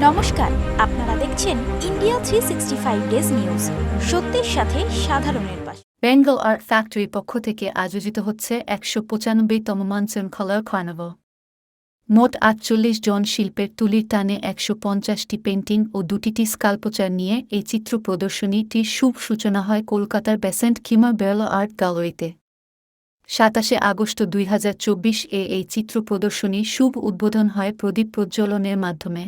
নমস্কার, আপনারা দেখছেন ইন্ডিয়া 365 ডেজ নিউজ, সত্যের সাথে সাধারণের পাশে। বেঙ্গল আর্ট ফ্যাক্টরির পক্ষ থেকে আয়োজিত হচ্ছে ১৯৫তম মানসুন কালার কার্নিভাল। মোট ৪৮ জন শিল্পের তুলির টানে ১৫০টি পেন্টিং ও ২টি স্কাল্পচার নিয়ে এই চিত্র প্রদর্শনীটির শুভ সূচনা হয় কলকাতার বেসেন্ট কিমারবেল আর্ট গ্যালারিতে। ২৭ আগস্ট ২০২৪ এই চিত্র প্রদর্শনীর শুভ উদ্বোধন হয় প্রদীপ প্রজ্বলনের মাধ্যমে।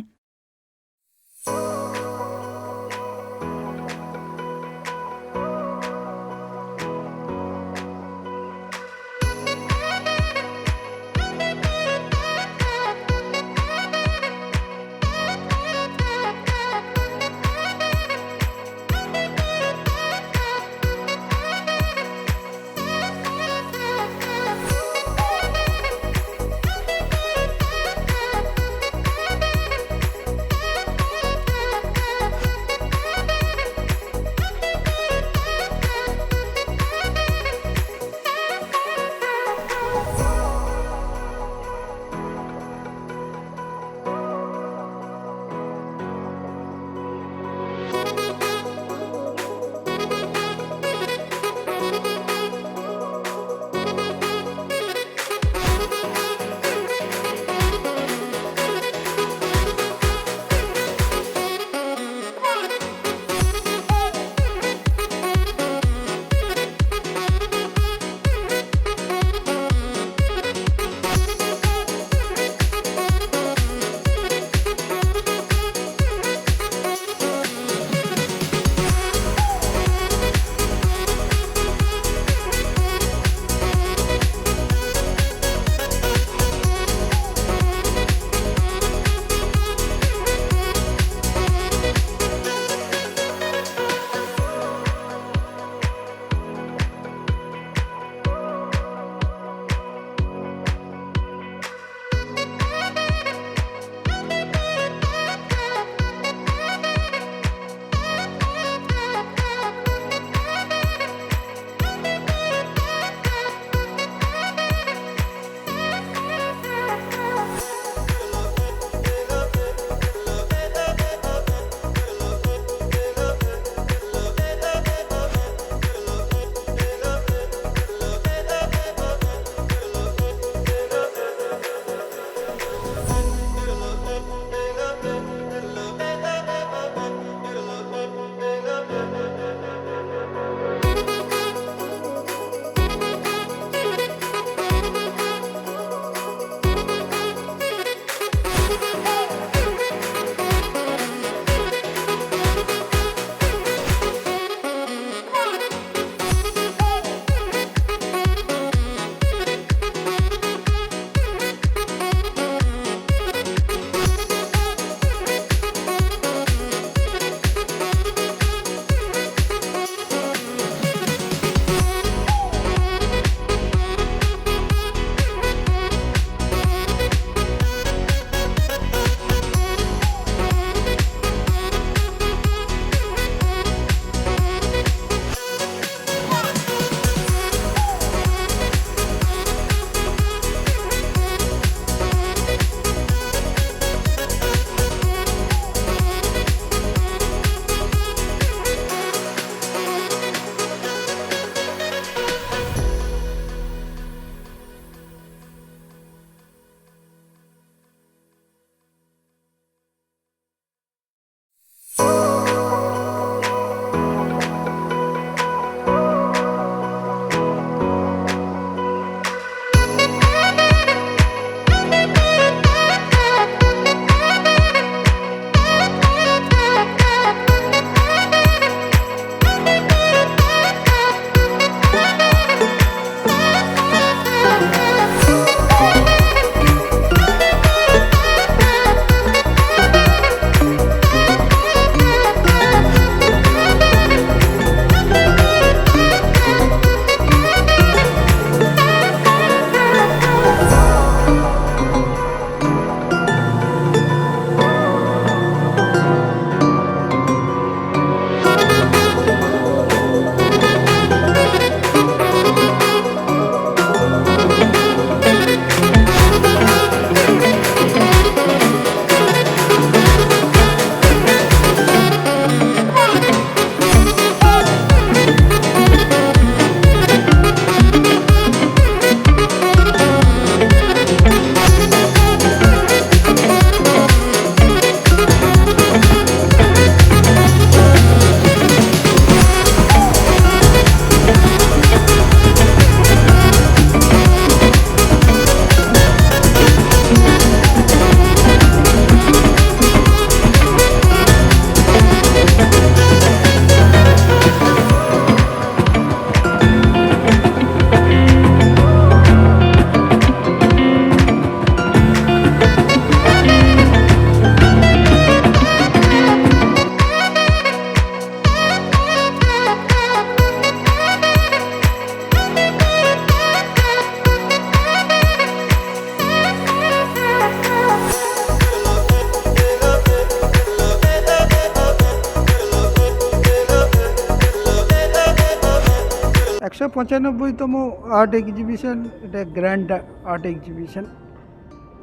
195তম আর্ট এক্সিবিশন, এটা গ্র্যান্ড আর্ট এক্সিবিশন।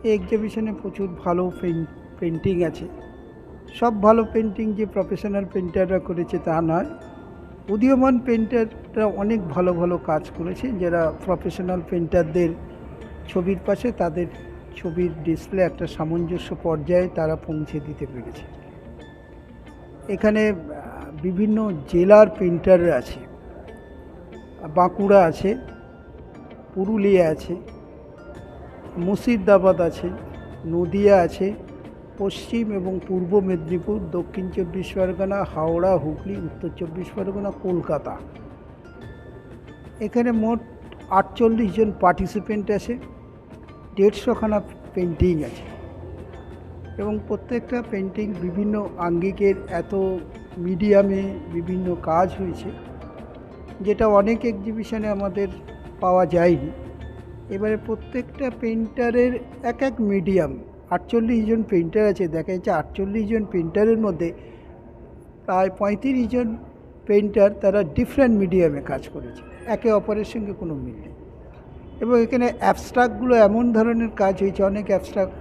এই এক্সিবিশনে প্রচুর ভালো পেন্টিং আছে। সব ভালো পেন্টিং যে প্রফেশনাল পেন্টাররা করেছে তা নয়, উদীয়মান পেন্টাররা অনেক ভালো ভালো কাজ করেছে, যারা প্রফেশনাল পেন্টারদের ছবির পাশে তাদের ছবির ডিসপ্লে একটা সামঞ্জস্য পর্যায়ে তারা পৌঁছে দিতে পেরেছে। এখানে বিভিন্ন জেলার পেন্টার আছে, বাঁকুড়া আছে, পুরুলিয়া আছে, মুর্শিদাবাদ আছে, নদিয়া আছে, পশ্চিম এবং পূর্ব মেদিনীপুর, দক্ষিণ 24 পরগনা, হাওড়া, হুগলি, উত্তর 24 পরগনা, কলকাতা। এখানে মোট 48 জন পার্টিসিপেন্ট আছে, 150খানা পেন্টিং আছে এবং প্রত্যেকটা পেন্টিং বিভিন্ন আঙ্গিকের, এত মিডিয়ামে বিভিন্ন কাজ হয়েছে যেটা অনেক এক্সিবিশনে আমাদের পাওয়া যায়নি। এবারে প্রত্যেকটা পেন্টারের এক এক মিডিয়াম, 48 জন পেন্টার আছে। দেখা যাচ্ছে 48 জন পেন্টারের মধ্যে প্রায় 35 জন পেন্টার তারা ডিফারেন্ট মিডিয়ামে কাজ করেছে, একে অপরের সঙ্গে কোনো মিল নেই। এবং এখানে অ্যাবস্ট্রাক্টগুলো এমন ধরনের কাজ হয়েছে, অনেক অ্যাবস্ট্রাক্ট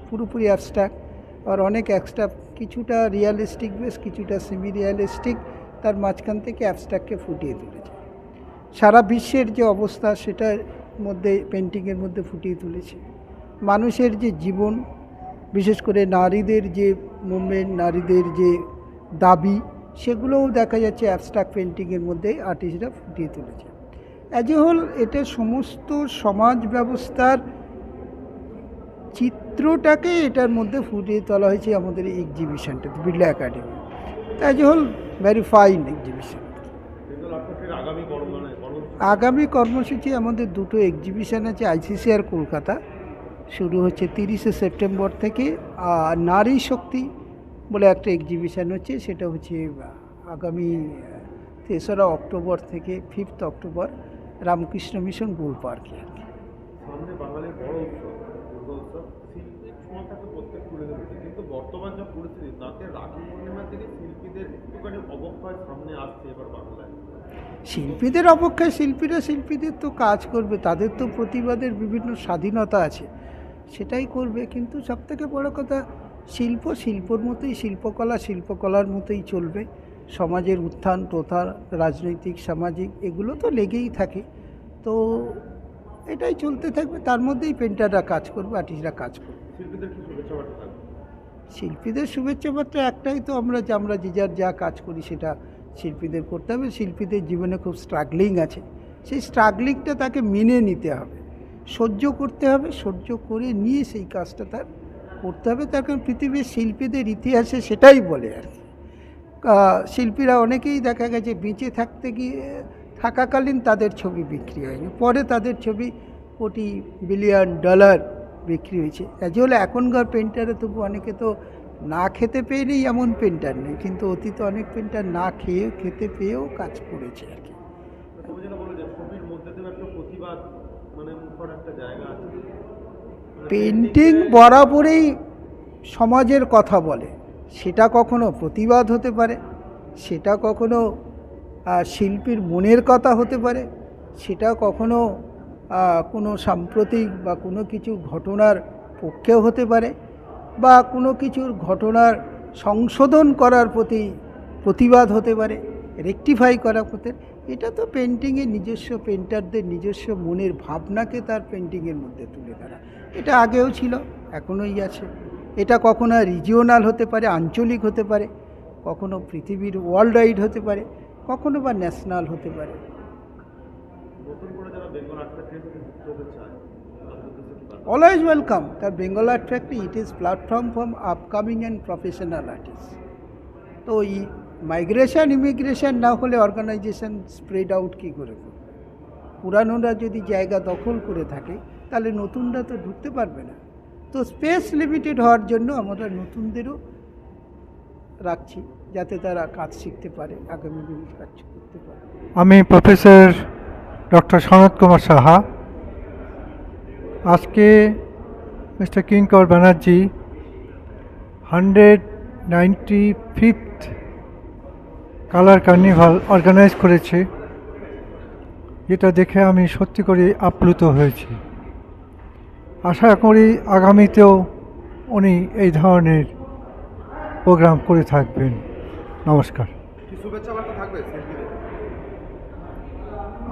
পুরোপুরি অ্যাবস্ট্রাক্ট, আর অনেক অ্যাবস্ট্রাক্ট কিছুটা রিয়ালিস্টিক বেশ, কিছুটা সেমি রিয়ালিস্টিক, তার মাঝখান থেকে অ্যাবস্ট্রাক্টকে ফুটিয়ে তুলেছে। সারা বিশ্বের যে অবস্থা সেটার মধ্যে পেন্টিংয়ের মধ্যে ফুটিয়ে তুলেছে। মানুষের যে জীবন, বিশেষ করে নারীদের যে মুভমেন্ট, নারীদের যে দাবি, সেগুলোও দেখা যাচ্ছে অ্যাবস্ট্রাক্ট পেন্টিংয়ের মধ্যে আর্টিস্টরা ফুটিয়ে তুলেছে। অ্যাজ এ হোল এটা সমস্ত সমাজ ব্যবস্থার চিত্রটাকে এটার মধ্যে ফুটিয়ে তোলা হয়েছে আমাদের এই এক্সিবিশনটাতে, Birla Academy. As a whole very fine exhibition. আগামী কর্মসূচি আমাদের দুটো এক্সিবিশন আছে, ICCR কলকাতা শুরু হচ্ছে 30শে সেপ্টেম্বর থেকে, আর নারী শক্তি বলে একটা এক্সিবিশন হচ্ছে, সেটা হচ্ছে আগামী 3রা অক্টোবর থেকে 5 অক্টোবর রামকৃষ্ণ মিশন গোল পার্কে। সামনে বাঙালির বড় উৎসব দুর্গোৎসব, শিল্পীর ছোঁয়াটাকে প্রত্যেক তুলে ধরেছে, কিন্তু বর্তমান যা পরিস্থিতি তাতে রাখি পূর্ণিমা থেকে শিল্পীদের একটুখানি অবক্ষয় সামনে আসছে এবার বাংলায়। শিল্পীদের অপেক্ষায় শিল্পীদের তো কাজ করবে, তাদের তো প্রতিবাদের বিভিন্ন স্বাধীনতা আছে, সেটাই করবে। কিন্তু সবথেকে বড় কথা, শিল্পর মতোই, শিল্পকলার মতোই চলবে। সমাজের উত্থান প্রথার, রাজনৈতিক সামাজিক এগুলো তো লেগেই থাকে, তো এটাই চলতে থাকবে। তার মধ্যেই পেন্টাররা কাজ করবে, আর্টিস্টরা কাজ করবে। শিল্পীদের কি শুভেচ্ছা বার্তা থাকবে? শিল্পীদের শুভেচ্ছা বার্তা একটাই তো, আমরা যে যার যা কাজ করি সেটা শিল্পীদের করতে হবে। শিল্পীদের জীবনে খুব স্ট্রাগলিং আছে, সেই স্ট্রাগলিংটা তাকে মেনে নিতে হবে, সহ্য করতে হবে, সহ্য করে নিয়ে সেই কাজটা তার করতে হবে। তার কারণ পৃথিবীর শিল্পীদের ইতিহাসে সেটাই বলে আর কি। শিল্পীরা অনেকেই দেখা গেছে বেঁচে থাকাকালীন তাদের ছবি বিক্রি হয়নি, পরে তাদের ছবি কোটি বিলিয়ন ডলার বিক্রি হয়েছে। অ্যাজ এখনকার পেন্টারে তবু অনেকে তো না খেতে পেয়ে নেই, এমন পেন্টার নেই, কিন্তু অতীতে অনেক পেন্টার না খেতে পেয়েও কাজ করেছে আর কি। পেন্টিং বরাবরই সমাজের কথা বলে, সেটা কখনো প্রতিবাদ হতে পারে, সেটা কখনো শিল্পীর মনের কথা হতে পারে, সেটা কখনো কোনো সাম্প্রতিক বা কোনো কিছু ঘটনার পক্ষেও হতে পারে, বা কোনো কিছুর ঘটনার সংশোধন করার প্রতি প্রতিবাদ হতে পারে, রেকটিফাই করা হতে। এটা তো পেন্টিংয়ে নিজস্ব পেন্টারদের নিজস্ব মনের ভাবনাকে তার পেন্টিংয়ের মধ্যে তুলে ধরা। এটা আগেও ছিল, এখনোই আছে। এটা কখনো রিজিওনাল হতে পারে, আঞ্চলিক হতে পারে, কখনো পৃথিবীর ওয়ার্ল্ড ওয়াইড হতে পারে, কখনো বা ন্যাশনাল হতে পারে। Always welcome. তার Bengal art factory, it is platform for upcoming and professional artist. তো এই ইমিগ্রেশন না হলে অর্গানাইজেশন স্প্রেড আউট কী করে করবে? পুরানোরা যদি জায়গা দখল করে থাকে তাহলে নতুনরা তো ঢুকতে পারবে না। তো স্পেস লিমিটেড হওয়ার জন্য আমরা নতুনদেরও রাখছি, যাতে তারা কাজ শিখতে পারে, আগামী দিনে কাজ করতে পারে। আমি প্রফেসর ডক্টর সনত কুমার সাহা। আজকে mister Kinkar Banerjee 195th colour carnival organise করেছে। যেটা দেখে আমি সত্যি করে আপ্লুত হয়েছি। আশা করি আগামীতেও উনি এই ধরনের প্রোগ্রাম করে থাকবেন। নমস্কার। কি শুভেচ্ছা বার্তা থাকবে শিল্পীদের?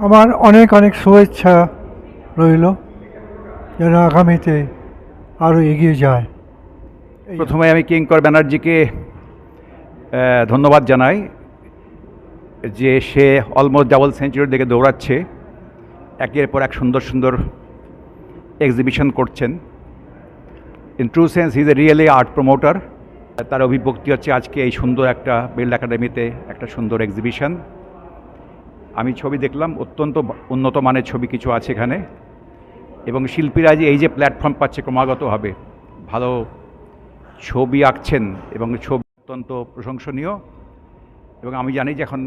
আমার অনেক অনেক শুভেচ্ছা রইল, যেন আগামীতে আরও এগিয়ে যায়। প্রথমে আমি কিঙ্কর ব্যানার্জিকে ধন্যবাদ জানাই যে সে অলমোস্ট ডাবল সেঞ্চুরির দিকে দৌড়াচ্ছে, একের পর এক সুন্দর সুন্দর এক্সিবিশন করছেন। In true sense he is a really art promoter. তার অভিব্যক্তি হচ্ছে আজকে এই সুন্দর একটা বিল্ড একাডেমিতে একটা সুন্দর এক্সিবিশন। আমি ছবি দেখলাম, অত্যন্ত উন্নত মানের ছবি কিছু আছে এখানে, এবং শিল্পীরা যে এই যে প্ল্যাটফর্ম পাচ্ছে ক্রমাগতভাবে ভালো ছবি আঁকছেন এবং ছবি অত্যন্ত প্রশংসনীয়। এবং আমি জানি যে এখন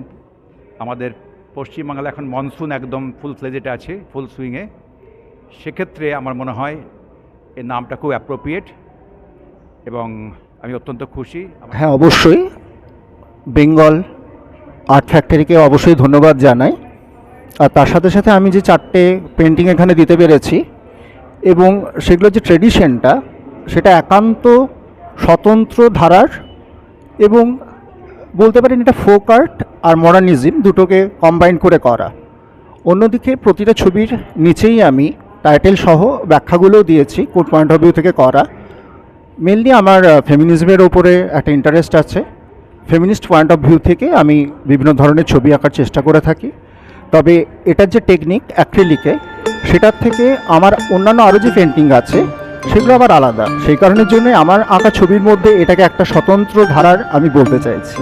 আমাদের পশ্চিমবাংলা এখন মনসুন একদম ফুল ফ্লেজেটে আছে, ফুল সুইংয়ে। সেক্ষেত্রে আমার মনে হয় এর নামটা খুব অ্যাপ্রোপ্রিয়েট এবং আমি অত্যন্ত খুশি। হ্যাঁ, অবশ্যই বেঙ্গল আর্ট ফ্যাক্টরিকে অবশ্যই ধন্যবাদ জানাই। আর তার সাথে সাথে আমি যে 4টে পেন্টিং এখানে দিতে পেরেছি এবং সেগুলোর যে ট্রেডিশনটা সেটা একান্ত স্বতন্ত্র ধারার, এবং বলতে পারেন এটা ফোক আর্ট আর মডার্নিজম দুটোকে কম্বাইন করে করা। অন্যদিকে প্রতিটা ছবির নিচেই আমি টাইটেল সহ ব্যাখ্যাগুলোও দিয়েছি কোড পয়েন্ট অফ ভিউ থেকে করা। মেনলি আমার ফেমিনিজমের ওপরে একটা ইন্টারেস্ট আছে। ফেমিনিস্ট পয়েন্ট অফ ভিউ থেকে আমি বিভিন্ন ধরনের ছবি আঁকার চেষ্টা করে থাকি। তবে এটার যে টেকনিক অ্যাক্রিলিকে, সেটার থেকে আমার অন্যান্য আরও যে পেন্টিং আছে সেগুলো আবার আলাদা। সেই কারণের জন্য আমার আঁকা ছবির মধ্যে এটাকে একটা স্বতন্ত্র ধারার আমি বলতে চাইছি।